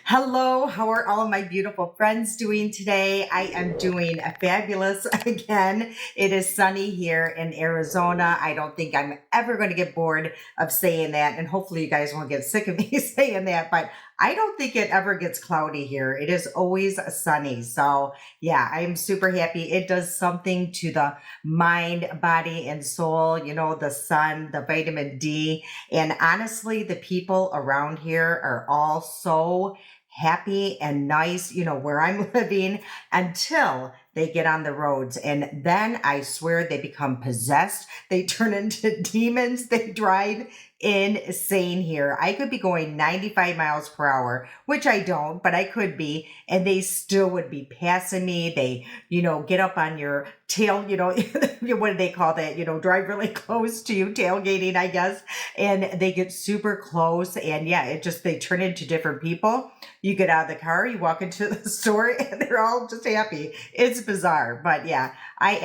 Hello, how are all of my beautiful friends doing today? I am doing fabulous again. It is sunny here in Arizona. I don't think I'm ever going to get bored of saying that, and hopefully you guys won't get sick of me saying that, but I don't think it ever gets cloudy here. It is always sunny. So, yeah, I'm super happy. It does something to the mind, body, and soul. You know, the sun, the vitamin D. And honestly, the people around here are all so happy and nice, where I'm living until they get on the roads. And then I swear they become possessed. They turn into demons. They drive insane here. I could be going 95 miles per hour, which I don't, but I could be, and they still would be passing me. They, get up on your tail, what do they call that? Drive really close to you, tailgating, I guess. And they get super close. And yeah, they turn into different people. You get out of the car, you walk into the store, and they're all just happy. It's bizarre, but yeah, I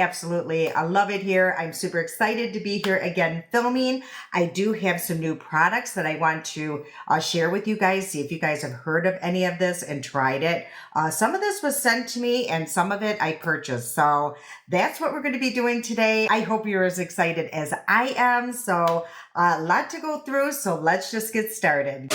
love it here. I'm super excited to be here again filming. I do have some new products that I want to share with you guys, see if you guys have heard of any of this and tried it. Some of this was sent to me and some of it I purchased. So that's what we're going to be doing today. I hope you're as excited as I am. So a lot to go through. So let's just get started.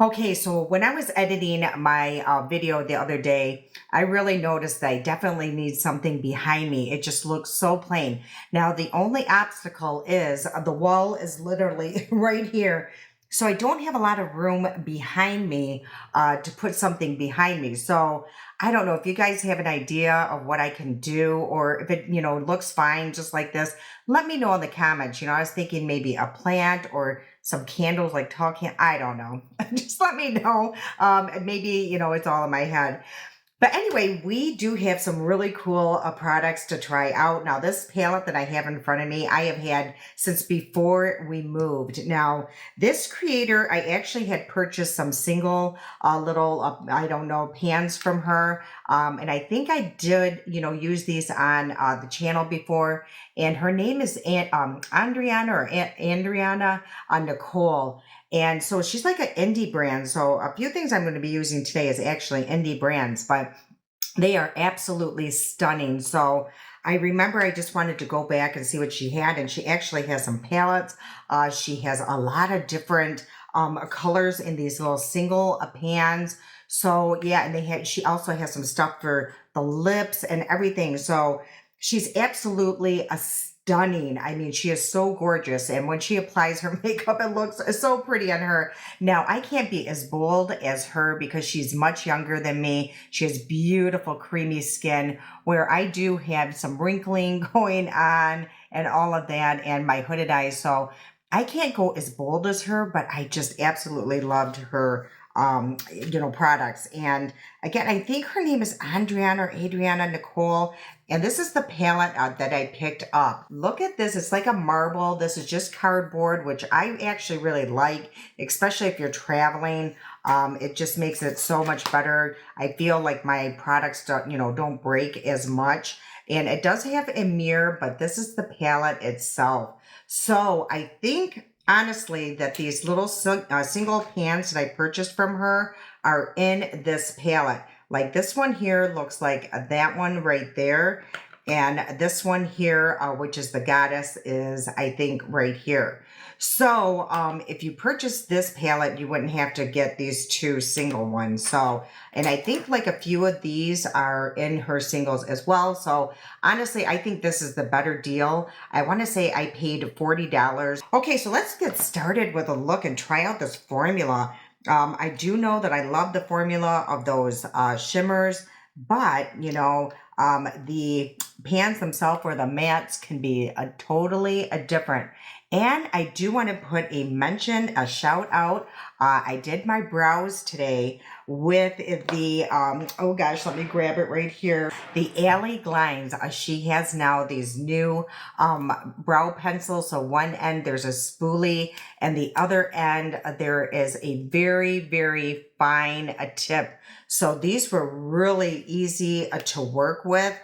Okay, so when I was editing my video the other day, I really noticed that I definitely need something behind me. It just looks so plain. Now, the only obstacle is the wall is literally right here. So I don't have a lot of room behind me to put something behind me. So I don't know if you guys have an idea of what I can do, or if it, looks fine just like this. Let me know in the comments. I was thinking maybe a plant or some candles like talking. I don't know. Just let me know. Maybe, it's all in my head. But anyway, we do have some really cool products to try out. Now, this palette that I have in front of me, I have had since before we moved. Now, this creator, I actually had purchased some single little, I don't know, pans from her. And I think I did, use these on the channel before. And her name is Andriana or Andriana Nicole. And so she's like an indie brand. So a few things I'm going to be using today is actually indie brands, but they are absolutely stunning. So I remember I just wanted to go back and see what she had. And she actually has some palettes. She has a lot of different colors in these little single pans. So yeah, and she also has some stuff for the lips and everything. So she's absolutely stunning. I mean, she is so gorgeous. And when she applies her makeup, it looks so pretty on her. Now, I can't be as bold as her because she's much younger than me. She has beautiful, creamy skin, where I do have some wrinkling going on and all of that, and my hooded eyes. So I can't go as bold as her, but I just absolutely loved her products. And again, I think her name is Andriana or Adriana Nicole. And this is the palette that I picked up. Look at this. It's like a marble. This is just cardboard, which I actually really like, especially if you're traveling. It just makes it so much better. I feel like my products don't break as much. And it does have a mirror, but this is the palette itself. So I think, honestly, that these little single pans that I purchased from her are in this palette. Like this one here looks like that one right there. And this one here, which is the goddess, is, I think, right here. So if you purchase this palette, you wouldn't have to get these two single ones. So, and I think like a few of these are in her singles as well. So honestly, I think this is the better deal. I want to say I paid $40. Okay, so let's get started with a look and try out this formula. I do know that I love the formula of those shimmers, but the pans themselves or the mats can be totally different. And I do want to put a shout out. I did my brows today with the, oh gosh, let me grab it right here. The Alley Glines. She has now these new brow pencils. So one end there's a spoolie, and the other end there is a very, very fine tip. So these were really easy to work with.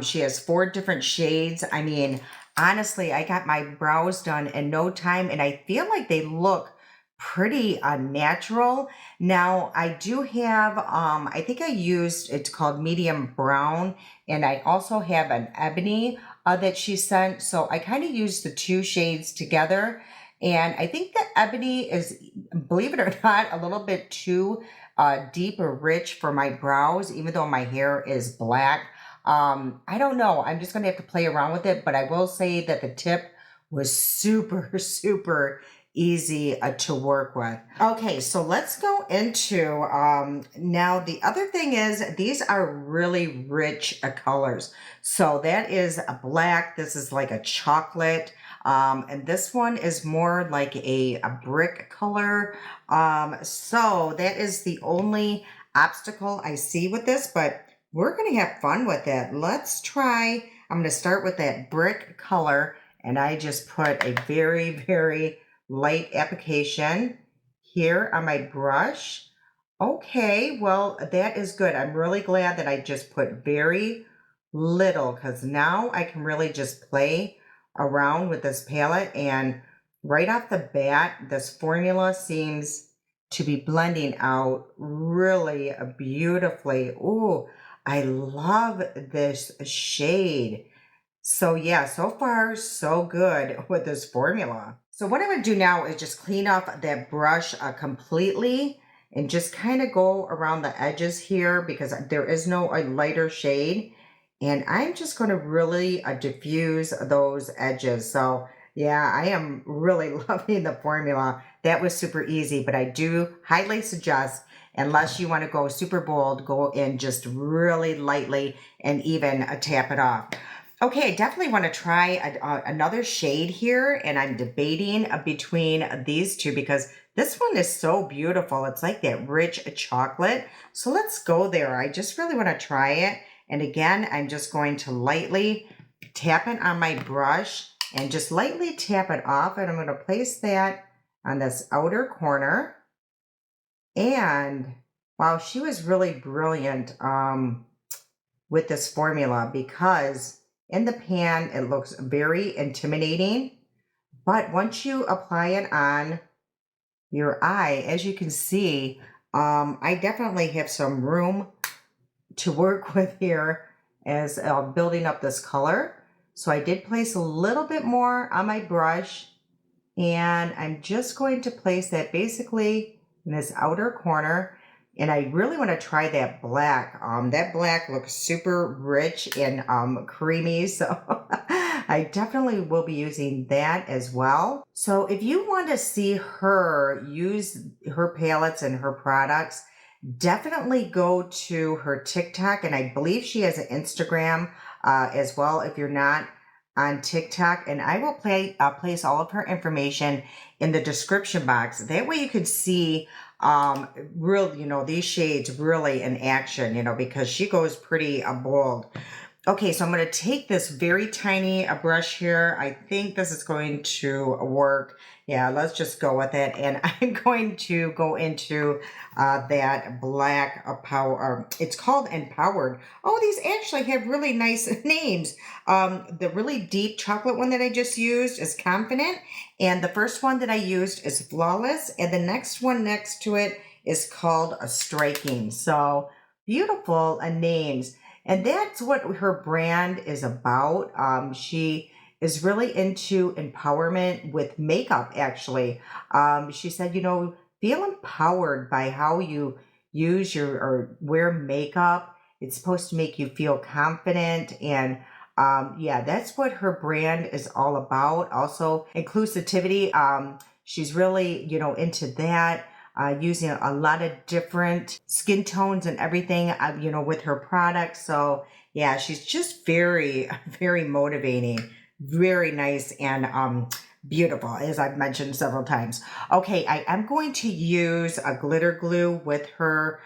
She has 4 different shades. I mean, honestly, I got my brows done in no time and I feel like they look pretty natural. Now I do have, I think I used, it's called medium brown, and I also have an ebony that she sent. So I kind of used the two shades together. And I think the ebony is, believe it or not, a little bit too deep or rich for my brows, even though my hair is black. I don't know. I'm just going to have to play around with it, but I will say that the tip was super, super easy to work with. Okay, so let's go into, now the other thing is these are really rich colors. So that is a black, this is like a chocolate, and this one is more like a brick color. So that is the only obstacle I see with this, but we're going to have fun with it. Let's try, I'm going to start with that brick color, and I just put a very, very light application here on my brush. Okay, well, that is good. I'm really glad that I just put very little, because now I can really just play around with this palette. And right off the bat, this formula seems to be blending out really beautifully. Ooh, I love this shade. So yeah, so far so good with this formula. So what I'm going to do now is just clean up that brush completely and just kind of go around the edges here because there is no lighter shade. And I'm just going to really diffuse those edges. So yeah, I am really loving the formula. That was super easy, but I do highly suggest, unless you want to go super bold, go in just really lightly and even tap it off. Okay, I definitely want to try another shade here, and I'm debating between these two because this one is so beautiful. It's like that rich chocolate. So let's go there. I just really want to try it. And again, I'm just going to lightly tap it on my brush and just lightly tap it off. And I'm going to place that on this outer corner. And wow, she was really brilliant with this formula because in the pan, it looks very intimidating, but once you apply it on your eye, as you can see, I definitely have some room to work with here as building up this color. So I did place a little bit more on my brush, and I'm just going to place that basically in this outer corner. And I really want to try that black. That black looks super rich and creamy. So I definitely will be using that as well. So if you want to see her use her palettes and her products, definitely go to her TikTok. And I believe she has an Instagram as well if you're not on TikTok. And I will place all of her information in the description box. That way you could see real, these shades really in action, because she goes pretty bold. Okay, so I'm going to take this very tiny brush here. I think this is going to work. Yeah, let's just go with it. And I'm going to go into that black power. It's called Empowered. Oh, these actually have really nice names. The really deep chocolate one that I just used is Confident. And the first one that I used is Flawless. And the next one next to it is called Striking. So beautiful names. And that's what her brand is about. She is really into empowerment with makeup, actually. She said, feel empowered by how you use or wear makeup. It's supposed to make you feel confident. And yeah, that's what her brand is all about. Also, inclusivity. She's really, into that. Using a lot of different skin tones and everything, with her products. So yeah, she's just very, very motivating, very nice and beautiful, as I've mentioned several times. Okay, I am going to use a glitter glue with her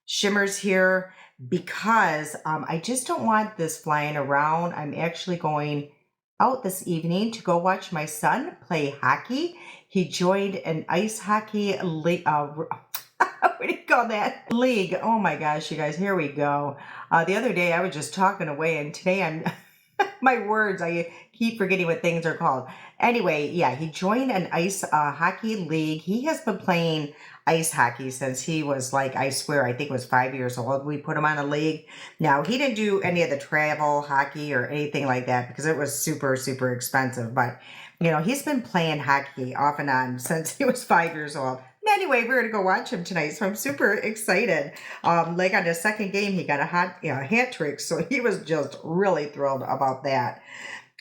shimmers here because I just don't want this flying around. I'm actually going out this evening to go watch my son play hockey. He joined an ice hockey league. What do you call that? League. Oh my gosh, you guys, here we go. The other day I was just talking away, and today I'm my words, I keep forgetting what things are called. Anyway, yeah, he joined an ice hockey league. He has been playing ice hockey since he was like, I swear, I think it was 5 years old. We put him on a league. Now, he didn't do any of the travel hockey or anything like that because it was super, super expensive. But, you know, he's been playing hockey off and on since he was 5 years old. Anyway, we're gonna go watch him tonight, so I'm super excited. Like on the second game, he got a hat trick, so he was just really thrilled about that.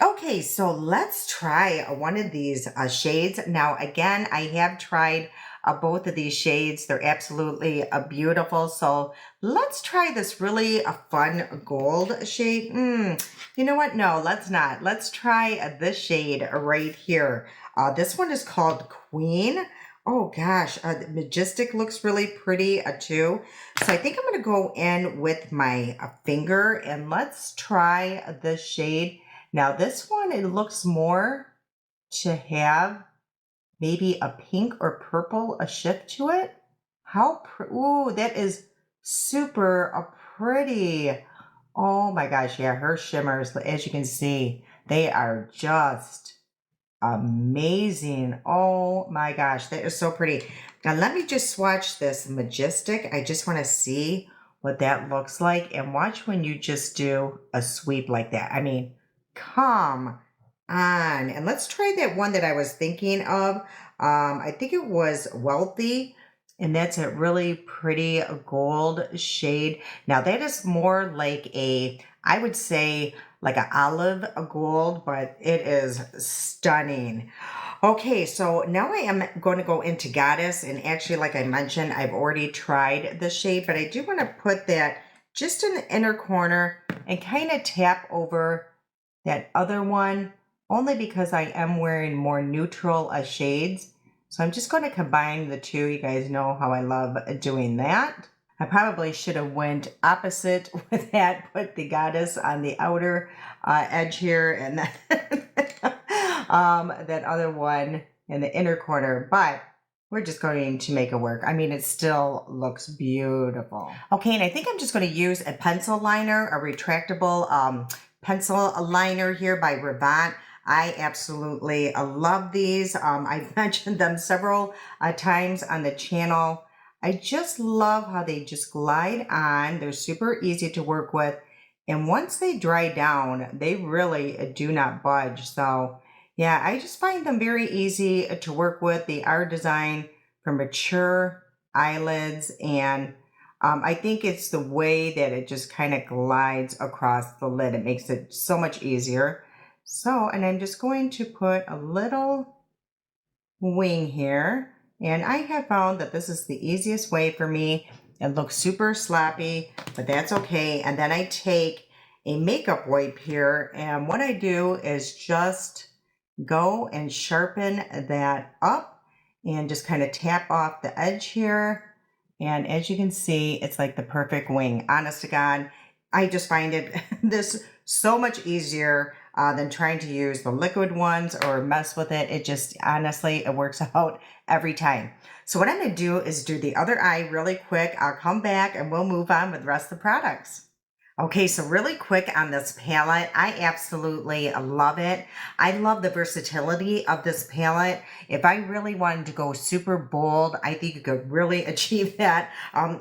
Okay, so let's try one of these shades. Now, again, I have tried both of these shades. They're absolutely beautiful. So let's try this really fun gold shade. You know what? No, let's not. Let's try this shade right here. This one is called Queen. Oh gosh, the Majestic looks really pretty too. So I think I'm going to go in with my finger and let's try this shade. Now this one, it looks more to have maybe a pink or purple, a shift to it. Ooh, that is super pretty. Oh my gosh, yeah, her shimmers, as you can see, they are just amazing. Oh my gosh, that is so pretty. Now let me just swatch this Majestic. I just want to see what that looks like and watch when you just do a sweep like that. I mean, come on. And let's try that one that I was thinking of. I think it was Wealthy. And that's a really pretty gold shade. Now that is more like I would say like an olive gold, but it is stunning. Okay, so now I am going to go into Goddess. And actually, like I mentioned, I've already tried the shade, but I do want to put that just in the inner corner and kind of tap over that other one, only because I am wearing more neutral shades. So I'm just going to combine the two. You guys know how I love doing that. I probably should have went opposite with that, put the Goddess on the outer edge here and that other one in the inner corner, but we're just going to make it work. I mean, it still looks beautiful. Okay, and I think I'm just going to use a pencil liner, a retractable pencil liner here by Revant. I absolutely love these. I've mentioned them several times on the channel. I just love how they just glide on. They're super easy to work with. And once they dry down, they really do not budge. So yeah, I just find them very easy to work with. They are designed for mature eyelids. And I think it's the way that it just kind of glides across the lid. It makes it so much easier. So, and I'm just going to put a little wing here. And I have found that this is the easiest way for me. It looks super sloppy, but that's okay. And then I take a makeup wipe here. And what I do is just go and sharpen that up and just kind of tap off the edge here. And as you can see, it's like the perfect wing. Honest to God, I just find it this so much easier than trying to use the liquid ones or mess with it. It just, honestly, it works out every time. So what I'm going to do is do the other eye really quick. I'll come back and we'll move on with the rest of the products. Okay, so really quick on this palette, I absolutely love it. I love the versatility of this palette. If I really wanted to go super bold, I think you could really achieve that,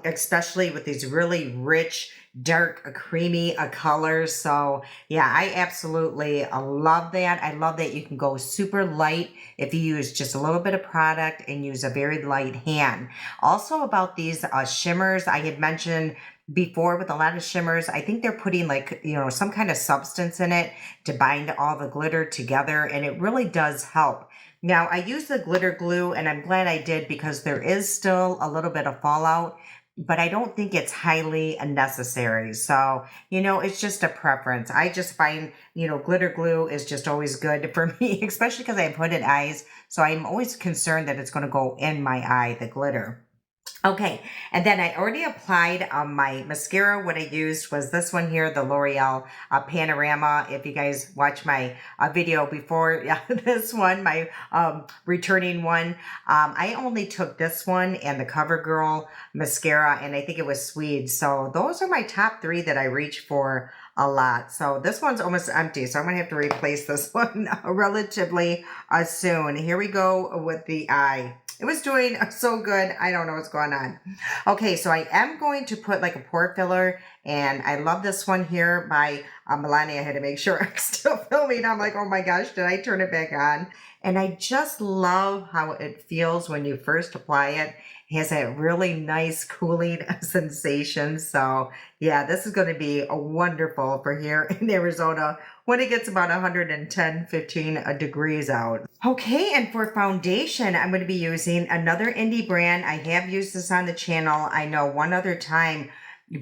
especially with these really rich, dark, creamy colors. So yeah, I absolutely love that. I love that you can go super light if you use just a little bit of product and use a very light hand. Also about these shimmers, I had mentioned before with a lot of shimmers, I think they're putting like, you know, some kind of substance in it to bind all the glitter together, and it really does help. Now, I use the glitter glue, and I'm glad I did because there is still a little bit of fallout, but I don't think it's highly necessary. So, you know, it's just a preference. I just find, you know, glitter glue is just always good for me, especially because I have hooded eyes. So I'm always concerned that it's going to go in my eye, the glitter. Okay, and then I already applied my mascara. What I used was this one here, the L'Oreal Panorama. If you guys watch my video before this one, my returning one, I only took this one and the CoverGirl mascara, and I think it was Swede. So those are my top three that I reach for a lot. So this one's almost empty. So I'm going to have to replace this one relatively soon. Here we go with the eye. It was doing so good. I don't know what's going on. Okay, so I am going to put like a pore filler, and I love this one here by Melania. I had to make sure I'm still filming. I'm like, oh my gosh, did I turn it back on? And I just love how it feels when you first apply it. It has that really nice cooling sensation. So yeah, this is going to be a wonderful for here in Arizona when it gets about 110, 15 degrees out. Okay, and for foundation, I'm going to be using another indie brand. I have used this on the channel, I know, one other time,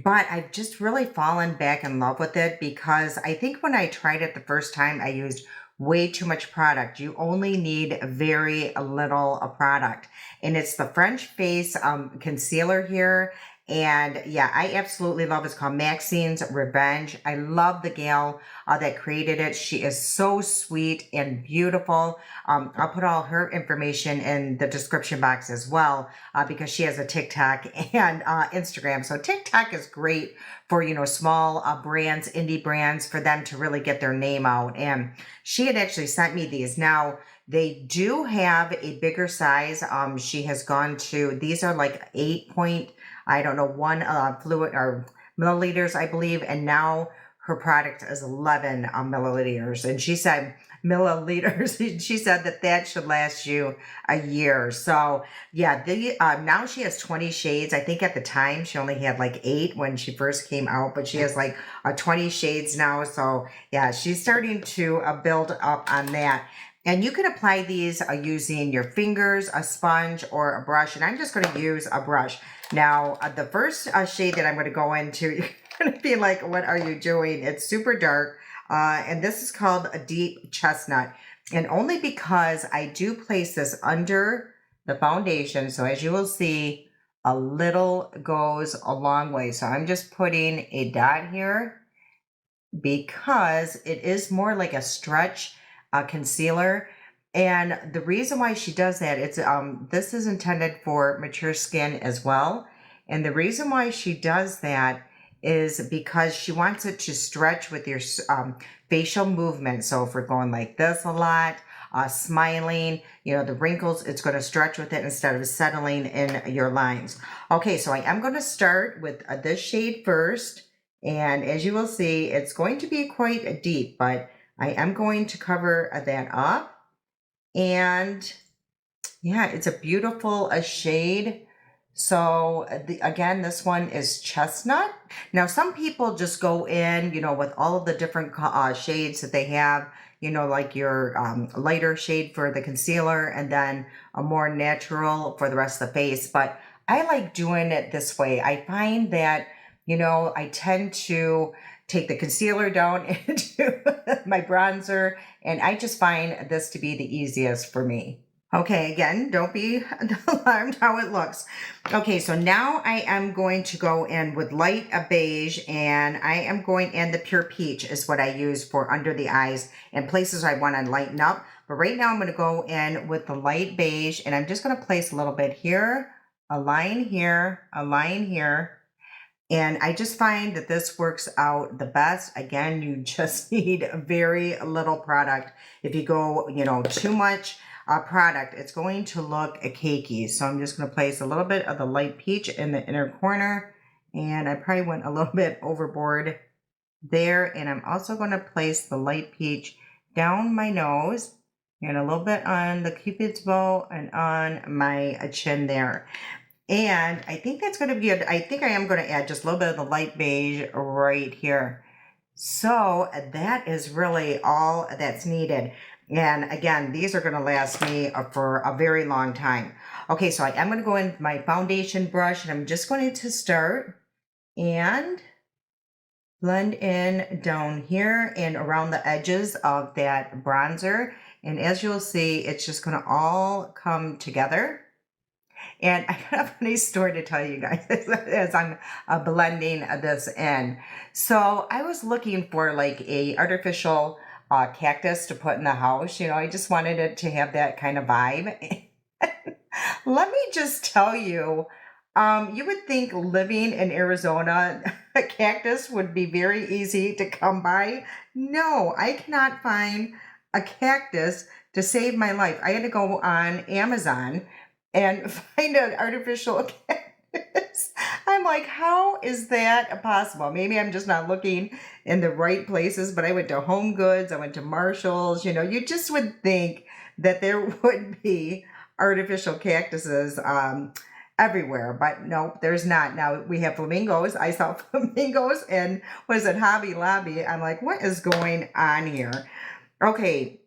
but I've just really fallen back in love with it because I think when I tried it the first time, I used way too much product. You only need very little product. And it's the French Face concealer here. And yeah, I absolutely love it. It's called Maxine's Revenge. I love the gal that created it. She is so sweet and beautiful. I'll put all her information in the description box as well because she has a TikTok and Instagram. So TikTok is great for, you know, small brands, indie brands, for them to really get their name out. And she had actually sent me these. Now, they do have a bigger size. She has gone to, these are like 1 fluid or milliliters, I believe. And now her product is 11 milliliters. And she said milliliters. She said that that should last you a year. So yeah, now she has 20 shades. I think at the time she only had like 8 when she first came out, but she has like 20 shades now. So yeah, she's starting to build up on that. And you can apply these using your fingers, a sponge, or a brush. And I'm just going to use a brush. Now, the first shade that I'm going to go into, you're going to be like, what are you doing? It's super dark. And this is called a Deep Chestnut. And only because I do place this under the foundation. So as you will see, a little goes a long way. So I'm just putting a dot here because it is more like a stretch concealer. And the reason why she does that, it's this is intended for mature skin as well. And the reason why she does that is because she wants it to stretch with your facial movement. So if we're going like this a lot, smiling, you know, the wrinkles, it's going to stretch with it instead of settling in your lines. Okay, so I am going to start with this shade first. And as you will see, it's going to be quite deep, but I am going to cover that up. And yeah, it's a beautiful shade. So again, this one is Chestnut. Now, some people just go in, you know, with all of the different shades that they have, you know, like your lighter shade for the concealer and then a more natural for the rest of the face. But I like doing it this way. I find that, you know, I tend to take the concealer down into my bronzer, and I just find this to be the easiest for me. Okay, again, don't be alarmed how it looks. Okay, so now I am going to go in with light beige, and I am going in the Pure Peach is what I use for under the eyes and places I want to lighten up. But right now I'm going to go in with the light beige, and I'm just going to place a little bit here, a line here, a line here. And I just find that this works out the best. Again, you just need very little product. If you go, you know, too much product, it's going to look cakey. So I'm just going to place a little bit of the light peach in the inner corner. And I probably went a little bit overboard there. And I'm also going to place the light peach down my nose and a little bit on the Cupid's bow and on my chin there. And I think that's going to be good. I think I am going to add just a little bit of the light beige right here. So that is really all that's needed. And again, these are going to last me for a very long time. Okay, so I am going to go in with my foundation brush, and I'm just going to start and blend in down here and around the edges of that bronzer. And as you'll see, it's just going to all come together. And I got a funny story to tell you guys as I'm blending this in. So I was looking for like a artificial cactus to put in the house. You know, I just wanted it to have that kind of vibe. Let me just tell you, You would think living in Arizona, a cactus would be very easy to come by. No, I cannot find a cactus to save my life. I had to go on Amazon and find an artificial cactus. I'm like, how is that possible? Maybe I'm just not looking in the right places, but I went to Home Goods, I went to Marshall's. You just would think that there would be artificial cactuses everywhere, but nope, there's not. Now we have flamingos. I saw flamingos and was it Hobby Lobby. I'm like, what is going on here? Okay,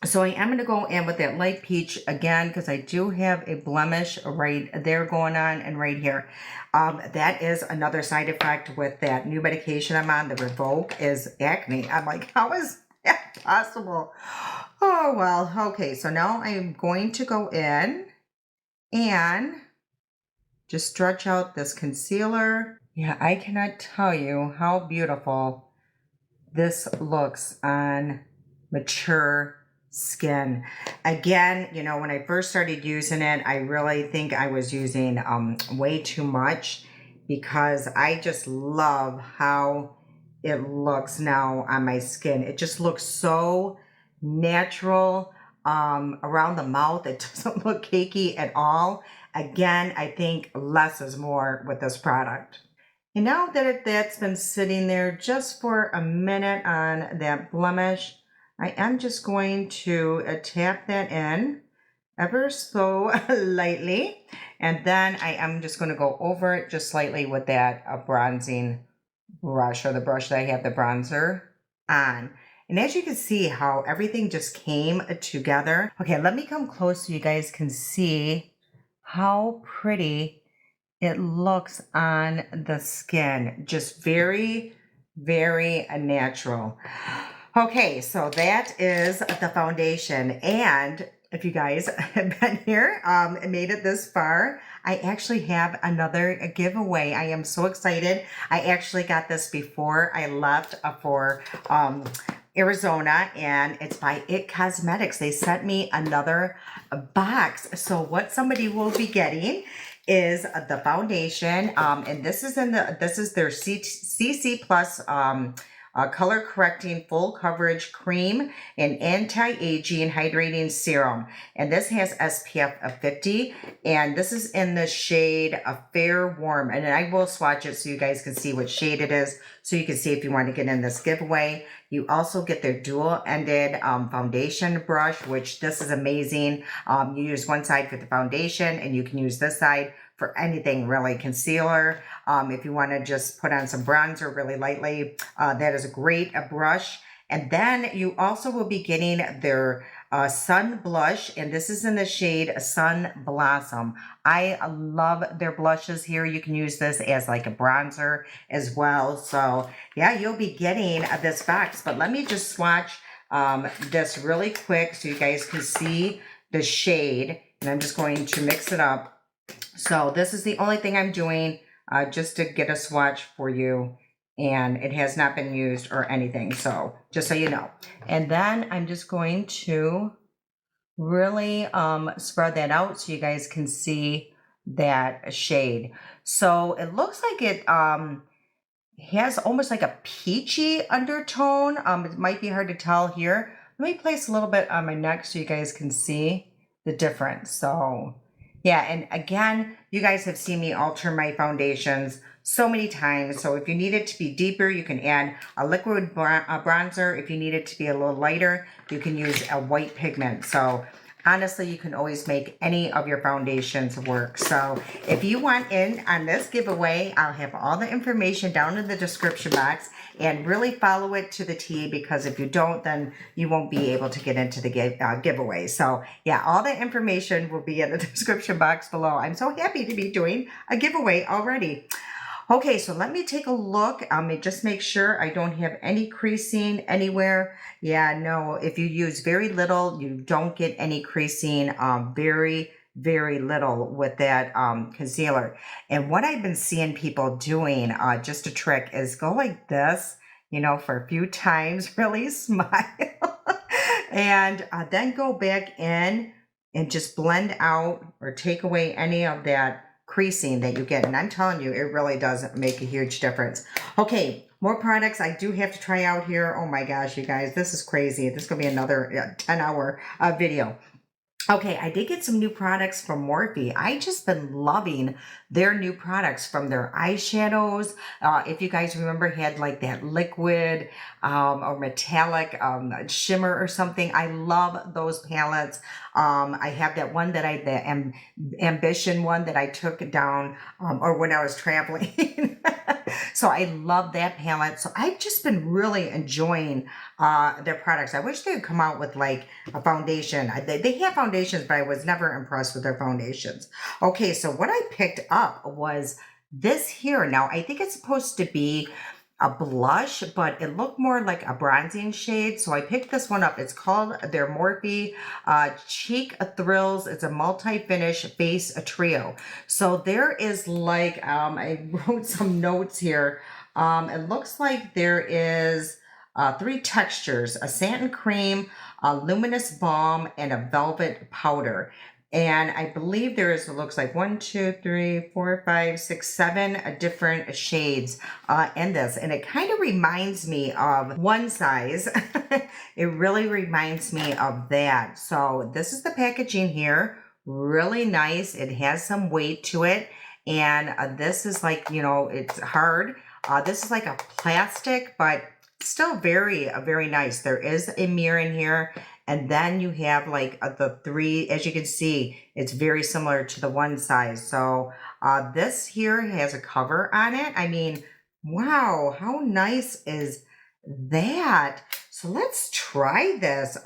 so I am going to go in with that light peach again because I do have a blemish right there going on and right here. That is another side effect with that new medication I'm on, the Revoke, is acne. I'm like, how is that possible? Oh, well, okay, so now I'm going to go in and just stretch out this concealer. Yeah, I cannot tell you how beautiful this looks on mature skin. Again, when I first started using it, I really think I was using way too much because I just love how it looks now on my skin. It just looks so natural. Around the mouth, it doesn't look cakey at all. Again, I think less is more with this product. And now that that's been sitting there just for a minute on that blemish, I am just going to tap that in ever so lightly. And then I am just going to go over it just slightly with that bronzing brush, or the brush that I have the bronzer on. And as you can see how everything just came together. Okay, let me come close so you guys can see how pretty it looks on the skin. Just very, very natural. Okay, so that is the foundation. And if you guys have been here and made it this far, I actually have another giveaway. I am so excited. I actually got this before I left for Arizona, and it's by It Cosmetics. They sent me another box. So what somebody will be getting is the foundation, and this is their CC Plus color correcting full coverage cream and anti-aging hydrating serum, and this has SPF of 50, and this is in the shade Fair Warm, and I will swatch it so you guys can see what shade it is, so you can see if you want to get in this giveaway. You also get their dual-ended foundation brush, which this is amazing. You use one side for the foundation, and you can use this side for anything really. Concealer, if you want to just put on some bronzer really lightly, that is a great brush. And then you also will be getting their Sun Blush, and this is in the shade Sun Blossom. I love their blushes here. You can use this as like a bronzer as well. So yeah, you'll be getting this box. But let me just swatch this really quick so you guys can see the shade. And I'm just going to mix it up. So this is the only thing I'm doing just to get a swatch for you. And it has not been used or anything. So just so you know. And then I'm just going to really spread that out so you guys can see that shade. So it looks like it has almost like a peachy undertone. It might be hard to tell here. Let me place a little bit on my neck so you guys can see the difference. So yeah, and again, you guys have seen me alter my foundations so many times. So if you need it to be deeper, you can add a liquid bronzer. If you need it to be a little lighter, you can use a white pigment. So honestly, you can always make any of your foundations work. So if you want in on this giveaway, I'll have all the information down in the description box, and really follow it to the T, because if you don't, then you won't be able to get into the giveaway. So yeah, all the information will be in the description box below. I'm so happy to be doing a giveaway already. Okay, so let me take a look. Just make sure I don't have any creasing anywhere. Yeah, no, if you use very little, you don't get any creasing, very, very little with that concealer. And what I've been seeing people doing, just a trick, is go like this, for a few times, really smile, and then go back in and just blend out or take away any of that creasing that you get. And I'm telling you, it really does make a huge difference. Okay, more products I do have to try out here. Oh my gosh, you guys, this is crazy. This is going to be another 10-hour video. Okay, I did get some new products from Morphe. I just been loving their new products from their eyeshadows. If you guys remember, had like that liquid or metallic shimmer or something. I love those palettes. I have that one that the Ambition one that I took down or when I was traveling. So I love that palette. So I've just been really enjoying their products. I wish they would come out with like a foundation. They have foundations, but I was never impressed with their foundations. Okay, so what I picked up was this here. Now, I think it's supposed to be a blush, but it looked more like a bronzing shade. So I picked this one up. It's called their Morphe Cheek Thrills. It's a multi-finish face trio. So there is like, I wrote some notes here. It looks like there is 3 textures: a satin cream, a luminous balm, and a velvet powder. And I believe there is, it looks like 1, 2, 3, 4, 5, 6, 7 different shades in this. And it kind of reminds me of One Size. It really reminds me of that. So this is the packaging here. Really nice. It has some weight to it. And this is like, you know, it's hard. This is like a plastic, but still very, very nice. There is a mirror in here. And then you have like the 3, as you can see, it's very similar to the One Size. So this here has a cover on it. I mean, wow, how nice is that? So let's try this.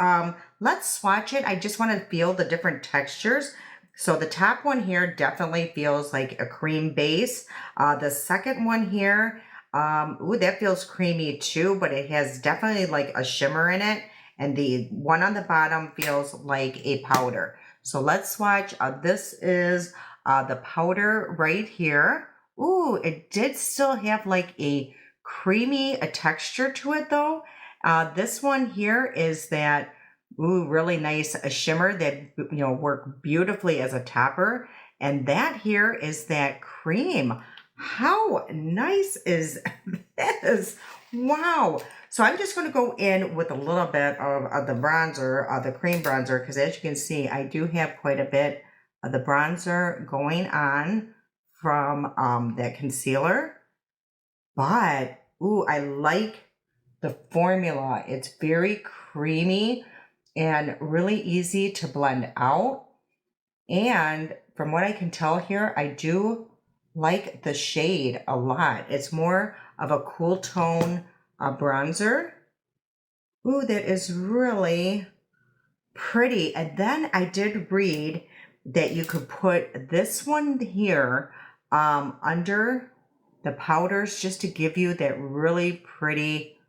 Let's swatch it. I just want to feel the different textures. So the top one here definitely feels like a cream base. The second one here, ooh, that feels creamy too, but it has definitely like a shimmer in it. And the one on the bottom feels like a powder. So let's swatch. This is the powder right here. Ooh, it did still have like a creamy texture to it though. This one here is that, ooh, really nice shimmer that, you know, work beautifully as a topper. And that here is that cream. How nice is this? Wow. So I'm just going to go in with a little bit of the bronzer, the cream bronzer, because as you can see, I do have quite a bit of the bronzer going on from that concealer. But, ooh, I like the formula. It's very creamy and really easy to blend out. And from what I can tell here, I do like the shade a lot. It's more of a cool tone bronzer. Ooh, that is really pretty. And then I did read that you could put this one here under the powders just to give you that really pretty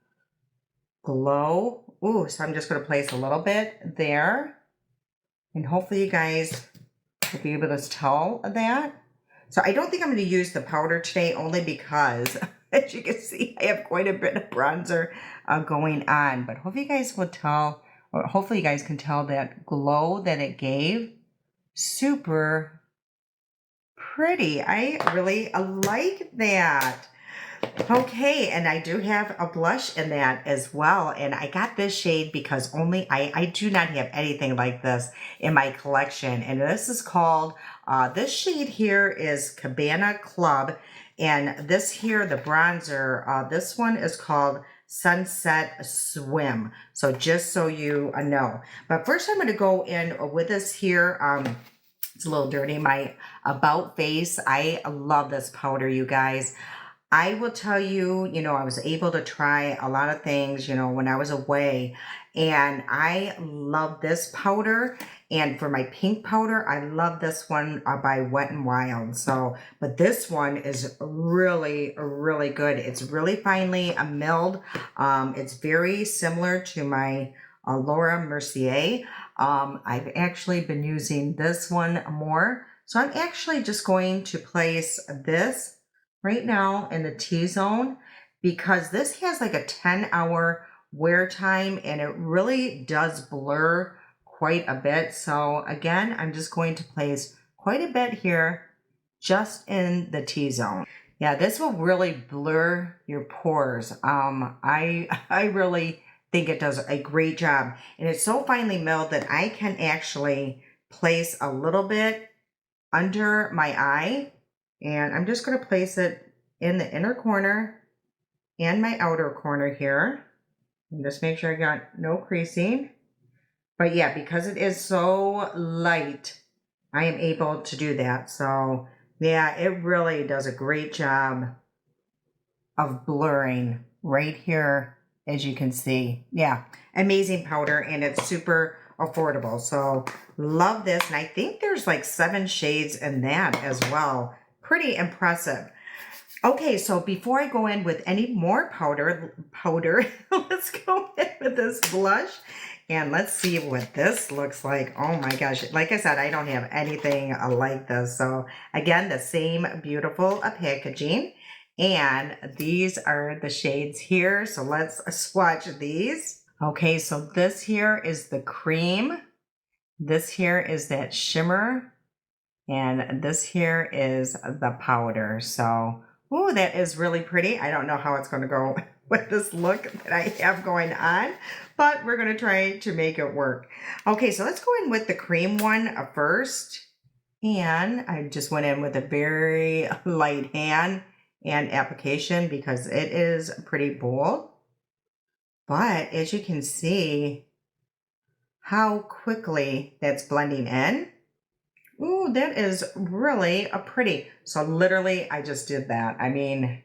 glow. Ooh, so I'm just going to place a little bit there. And hopefully you guys will be able to tell that. So I don't think I'm going to use the powder today, only because, as you can see, I have quite a bit of bronzer going on. But hopefully you guys will tell, or hopefully you guys can tell that glow that it gave. Super pretty. I really like that. Okay, and I do have a blush in that as well. And I got this shade because only I do not have anything like this in my collection. And this is called, this shade here is Cabana Club. And this here, the bronzer, this one is called Sunset Swim. So just so you know. But first I'm going to go in with this here. It's a little dirty, my About Face. I love this powder, you guys. I will tell you, you know, I was able to try a lot of things, you know, when I was away, and I love this powder. And for my pink powder, I love this one by Wet n Wild. So, but this one is really, really good. It's really finely milled. It's very similar to my Laura Mercier. I've actually been using this one more. So I'm actually just going to place this right now in the T-zone, because this has like a 10-hour wear time and it really does blur quite a bit. So again, I'm just going to place quite a bit here just in the T-zone. Yeah, this will really blur your pores. I really think it does a great job. And it's so finely milled that I can actually place a little bit under my eye. And I'm just going to place it in the inner corner and my outer corner here. And just make sure I got no creasing. But yeah, because it is so light, I am able to do that. So yeah, it really does a great job of blurring right here, as you can see. Yeah, amazing powder, and it's super affordable. So love this. And I think there's like 7 shades in that as well. Pretty impressive. Okay, so before I go in with any more powder, let's go in with this blush. And let's see what this looks like. Oh my gosh. Like I said, I don't have anything like this. So again, the same beautiful packaging. And these are the shades here. So let's swatch these. Okay, so this here is the cream. This here is that shimmer. And this here is the powder. So, ooh, that is really pretty. I don't know how it's going to go with this look that I have going on, but we're going to try to make it work. Okay, so let's go in with the cream one first. And I just went in with a very light hand and application because it is pretty bold. But as you can see how quickly that's blending in. Ooh, that is really a pretty. So literally, I just did that. I mean,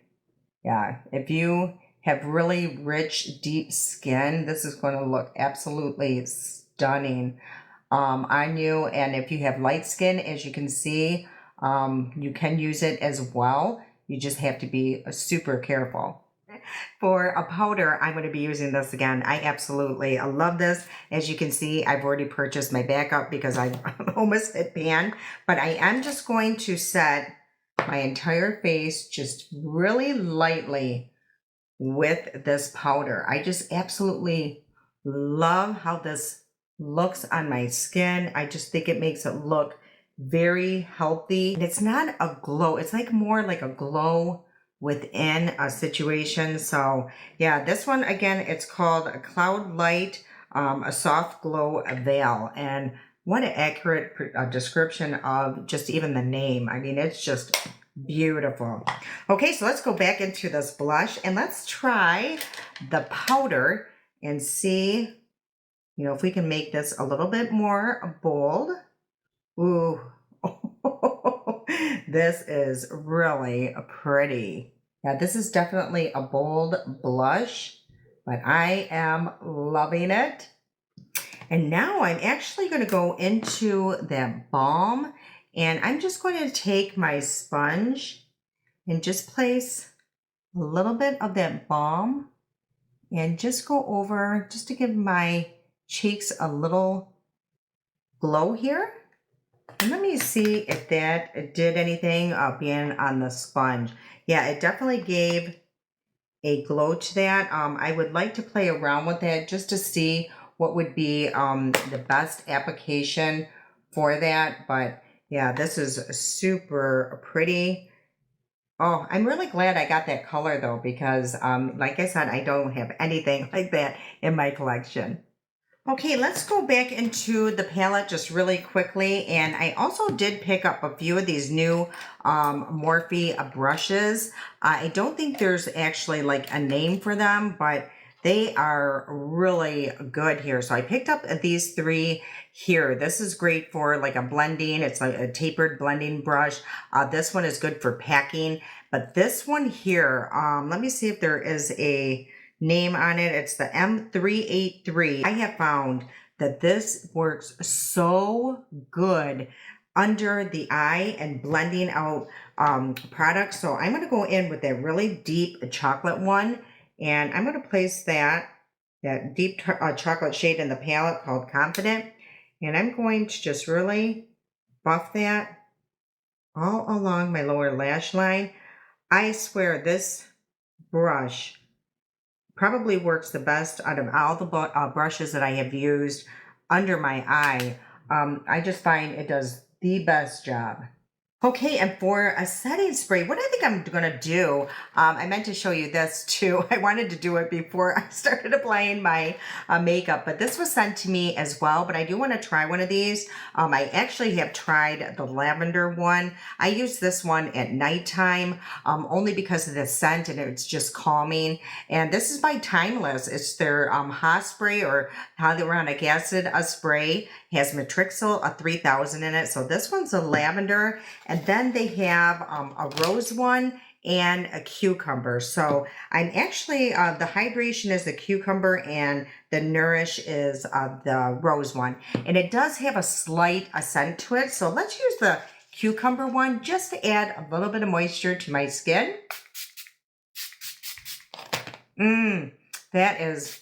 yeah, if you have really rich, deep skin, this is going to look absolutely stunning on you. And if you have light skin, as you can see, you can use it as well. You just have to be super careful. For a powder, I'm going to be using this again. I absolutely love this. As you can see, I've already purchased my backup because I almost hit pan. But I am just going to set my entire face just really lightly with this powder. I just absolutely love how this looks on my skin. I just think it makes it look very healthy. And it's not a glow. It's like more like a glow within a situation. So yeah, this one again, it's called a Cloud Light, a soft glow veil. And what an accurate description of just even the name. I mean, it's just beautiful. Okay, so let's go back into this blush and let's try the powder and see, if we can make this a little bit more bold. Ooh, this is really pretty. Yeah, this is definitely a bold blush, but I am loving it. And now I'm actually going to go into that balm, and I'm just going to take my sponge and just place a little bit of that balm and just go over just to give my cheeks a little glow here. And let me see if that did anything being on the sponge. Yeah, it definitely gave a glow to that. I would like to play around with that just to see what would be the best application for that. But yeah, this is super pretty. Oh, I'm really glad I got that color though, because like I said, I don't have anything like that in my collection. Okay, let's go back into the palette just really quickly. And I also did pick up a few of these new Morphe brushes. I don't think there's actually like a name for them, but they are really good here. So I picked up these 3 here. This is great for like a blending. It's like a tapered blending brush. This one is good for packing. But this one here, let me see if there is a name on it. It's the M383. I have found that this works so good under the eye and blending out products. So I'm going to go in with that really deep chocolate one, and I'm going to place that deep chocolate shade in the palette called Confident, and I'm going to just really buff that all along my lower lash line. I swear this brush probably works the best out of all the brushes that I have used under my eye. I just find it does the best job. Okay, and for a setting spray, what I think I'm gonna do, I meant to show you this too. I wanted to do it before I started applying my makeup, but this was sent to me as well. But I do want to try one of these. I actually have tried the lavender one. I use this one at nighttime, only because of the scent and it's just calming. And this is by Timeless. It's their Hairspray or hyaluronic acid spray. It has matrixyl 3000 in it. So this one's a lavender. And then they have a rose one and a cucumber. So I'm actually, the hydration is the cucumber and the nourish is the rose one. And it does have a slight scent to it. So let's use the cucumber one just to add a little bit of moisture to my skin. That is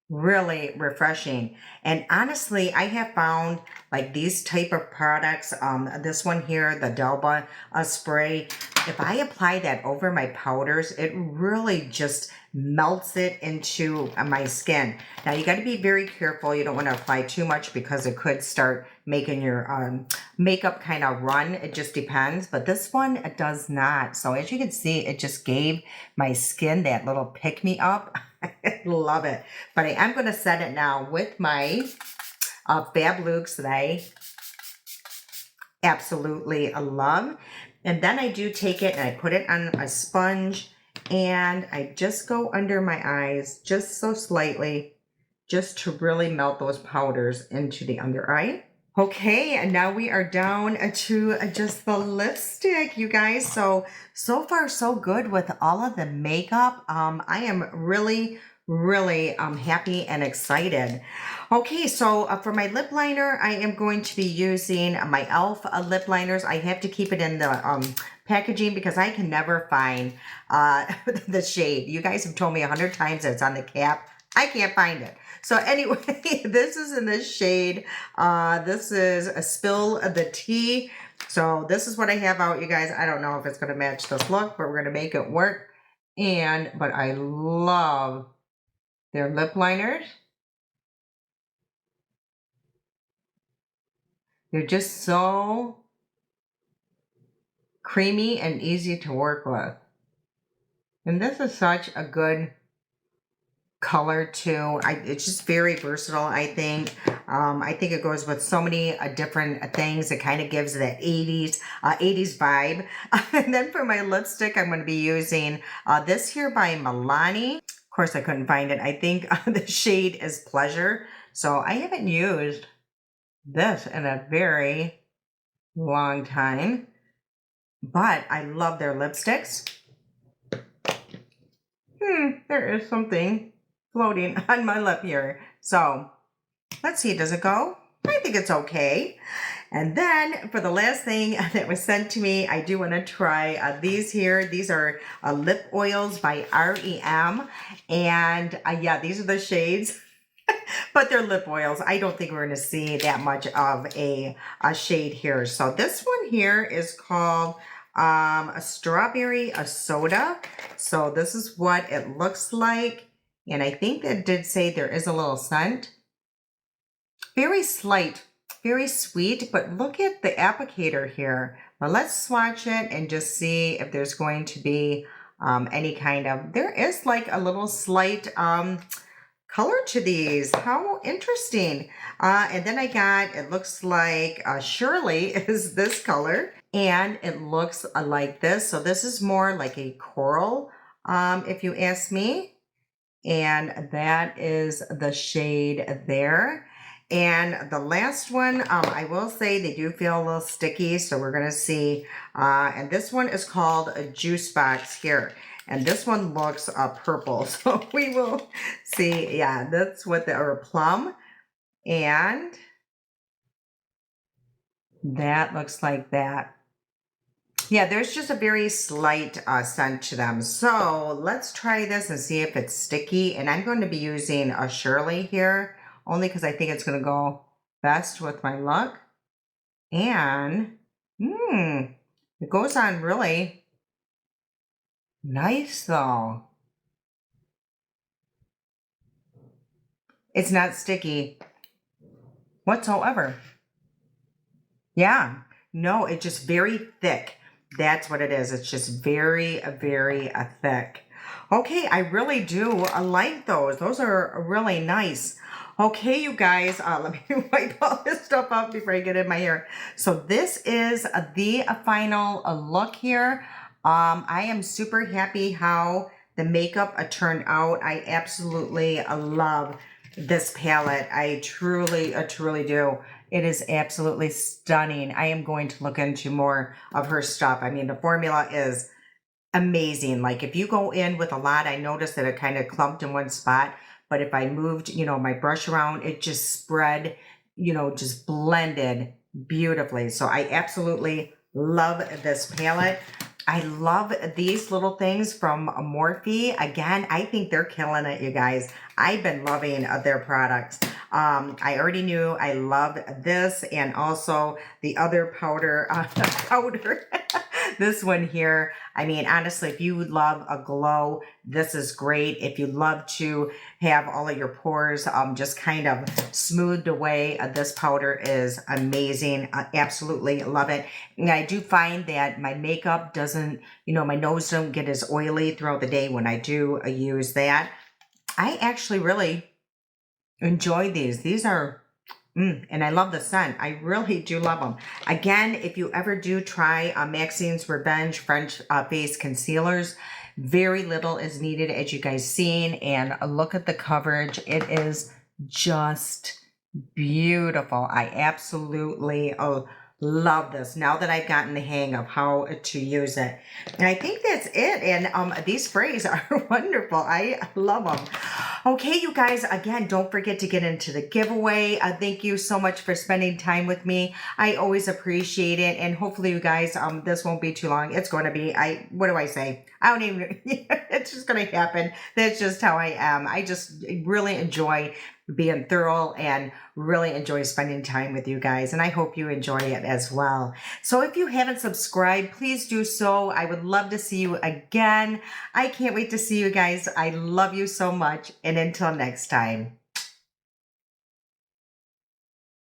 really refreshing. And honestly, I have found like these type of products, this one here, the Delba spray, if I apply that over my powders, it really just melts it into my skin. Now you got to be very careful. You don't want to apply too much because it could start making your makeup kind of run. It just depends. But this one, it does not. So as you can see, it just gave my skin that little pick me up. I love it. But I am going to set it now with my Fab Lukes that I absolutely love. And then I do take it and I put it on a sponge and I just go under my eyes just so slightly, just to really melt those powders into the under eye. Okay, and now we are down to just the lipstick, you guys. So far so good with all of the makeup. I am really happy and excited. Okay, so for my lip liner, I am going to be using my e.l.f. Lip liners. I have to keep it in the packaging because I can never find the shade. You guys have told me 100 times that it's on the cap. I can't find it. So anyway, this is in this shade. This is a Spill the Tea. So this is what I have out, you guys. I don't know if it's going to match this look, but we're going to make it work. But I love their lip liners. They're just so creamy and easy to work with. And this is such a good color too. It's just very versatile, I think. I think it goes with so many different things. It kind of gives that 80s vibe. And then for my lipstick, I'm going to be using this here by Milani. Of course, I couldn't find it. I think the shade is Pleasure. So I haven't used this in a very long time, but I love their lipsticks. There is something floating on my lip here. So let's see, does it go? I think it's okay. And then for the last thing that was sent to me, I do want to try these here. These are lip oils by REM. And yeah, these are the shades. But they're lip oils. I don't think we're going to see that much of a shade here. So this one here is called a strawberry soda. So this is what it looks like. And I think that did say there is a little scent. Very slight, very sweet, but look at the applicator here. But let's swatch it and just see if there's going to be any kind of, there is like a little slight color to these. How interesting. And then I got, it looks like Shirley is this color and it looks like this. So this is more like a coral, if you ask me. And that is the shade there. And the last one, I will say they do feel a little sticky. So we're going to see. And this one is called a Juice Box here. And this one looks purple. So we will see. Yeah, that's what the, or plum. And that looks like that. Yeah, there's just a very slight scent to them. So let's try this and see if it's sticky. And I'm going to be using a Shirley here, only because I think it's going to go best with my look. And it goes on really nice though. It's not sticky whatsoever. Yeah. No, it's just very thick. That's what it is. It's just very, very thick. Okay, I really do like those. Those are really nice. Okay, you guys, let me wipe all this stuff off before I get in my hair. So this is the final look here. I am super happy how the makeup turned out. I absolutely love this palette. I truly do. It is absolutely stunning. I am going to look into more of her stuff. I mean, the formula is amazing. Like if you go in with a lot, I noticed that it kind of clumped in one spot, but if I moved, my brush around, it just spread, just blended beautifully. So I absolutely love this palette. I love these little things from Morphe. Again, I think they're killing it, you guys. I've been loving their products. I already knew I loved this and also the other powder, this one here. I mean, honestly, if you love a glow, this is great. If you love to have all of your pores just kind of smoothed away, this powder is amazing. I absolutely love it. And I do find that my makeup doesn't, my nose don't get as oily throughout the day when I do use that. I actually really enjoy these. These are, and I love the scent. I really do love them. Again, if you ever do try Maxine's Revenge French Face Concealers, very little is needed, as you guys seen. And look at the coverage. It is just beautiful. I absolutely love this now that I've gotten the hang of how to use it. And I think that's it. And these sprays are wonderful. I love them. Okay, you guys, again, don't forget to get into the giveaway. Thank you so much for spending time with me. I always appreciate it. And hopefully you guys, this won't be too long. It's going to be, what do I say? I don't even, it's just going to happen. That's just how I am. I just really enjoy being thorough and really enjoy spending time with you guys. And I hope you enjoy it as well. So if you haven't subscribed, please do so. I would love to see you again. I can't wait to see you guys. I love you so much. And until next time.